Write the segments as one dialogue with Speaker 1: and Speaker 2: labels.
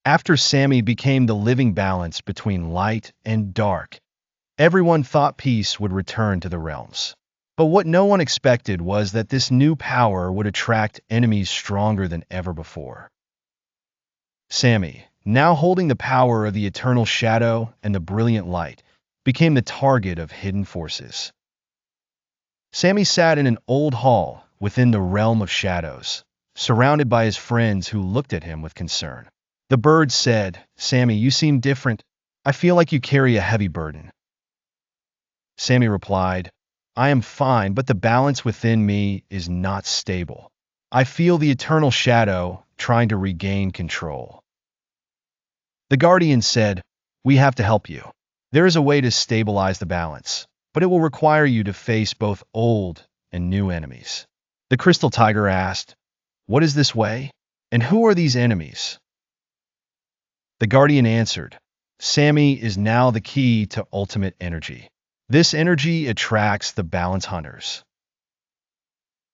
Speaker 1: After Sami became the living balance between light and dark, everyone thought peace would return to the realms. But what no one expected was that this new power would attract enemies stronger than ever before. Sami, now holding the power of the eternal shadow and the brilliant light, became the target of hidden forces. Sami sat in an old hall within the realm of shadows, surrounded by his friends who looked at him with concern. The bird said, "Sami, you seem different. I feel like you carry a heavy burden." Sami replied, "I am fine, but the balance within me is not stable. I feel the eternal shadow trying to regain control." The guardian said, "We have to help you. There is a way to stabilize the balance, but it will require you to face both old and new enemies." The crystal tiger asked, "What is this way? And who are these enemies?" The guardian answered, "Sami is now the key to ultimate energy. This energy attracts the balance hunters."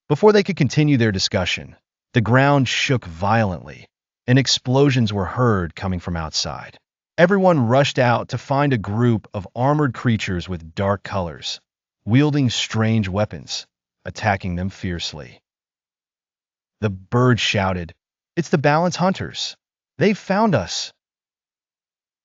Speaker 1: Before they could continue their discussion, the ground shook violently, and explosions were heard coming from outside. Everyone rushed out to find a group of armored creatures with dark colors, wielding strange weapons, attacking them fiercely. The bird shouted, "It's the balance hunters! They've found us!"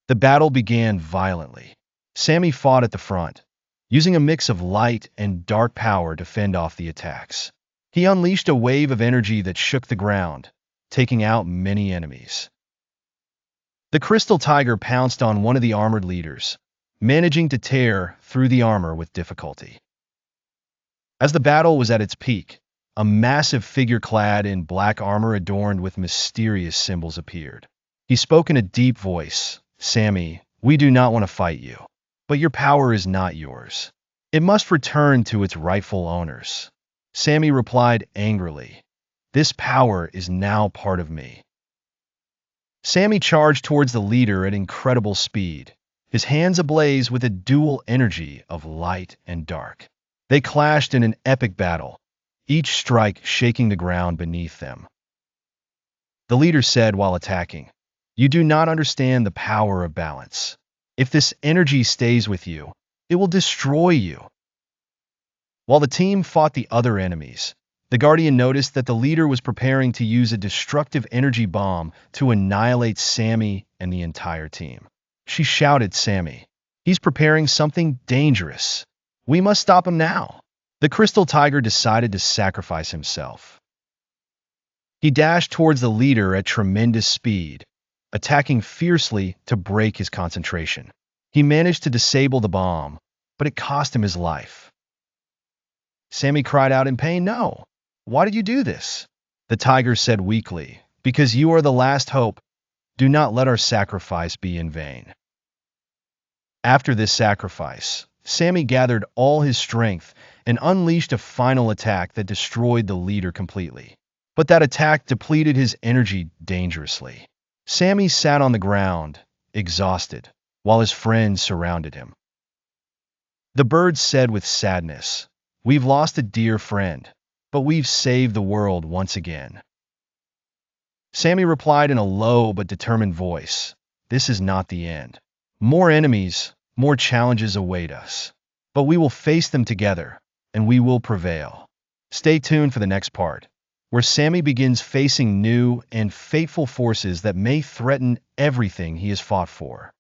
Speaker 1: The battle began violently. Sami fought at the front, using a mix of light and dark power to fend off the attacks. He unleashed a wave of energy that shook the ground, taking out many enemies. The crystal tiger pounced on one of the armored leaders, managing to tear through the armor with difficulty. As the battle was at its peak, a massive figure clad in black armor adorned with mysterious symbols appeared. He spoke in a deep voice, "Sami, we do not want to fight you, but your power is not yours. It must return to its rightful owners." Sami replied angrily, "This power is now part of me." Sami charged towards the leader at incredible speed, his hands ablaze with a dual energy of light and dark. They clashed in an epic battle, each strike shaking the ground beneath them. The leader said while attacking, "You do not understand the power of balance. If this energy stays with you, it will destroy you." While the team fought the other enemies, the Guardian noticed that the leader was preparing to use a destructive energy bomb to annihilate Sami and the entire team. She shouted, "Sami, he's preparing something dangerous. We must stop him now." The crystal tiger decided to sacrifice himself. He dashed towards the leader at tremendous speed, attacking fiercely to break his concentration. He managed to disable the bomb, but it cost him his life. Sami cried out in pain, "No! Why did you do this?" The tiger said weakly, "Because you are the last hope. Do not let our sacrifice be in vain." After this sacrifice, Sami gathered all his strength and unleashed a final attack that destroyed the leader completely. But that attack depleted his energy dangerously. Sami sat on the ground, exhausted, while his friends surrounded him. The bird said with sadness, "We've lost a dear friend, but we've saved the world once again." Sami replied in a low but determined voice, "This is not the end. More enemies, more challenges await us. But we will face them together, and we will prevail." Stay tuned for the next part, where Sami begins facing new and fateful forces that may threaten everything he has fought for.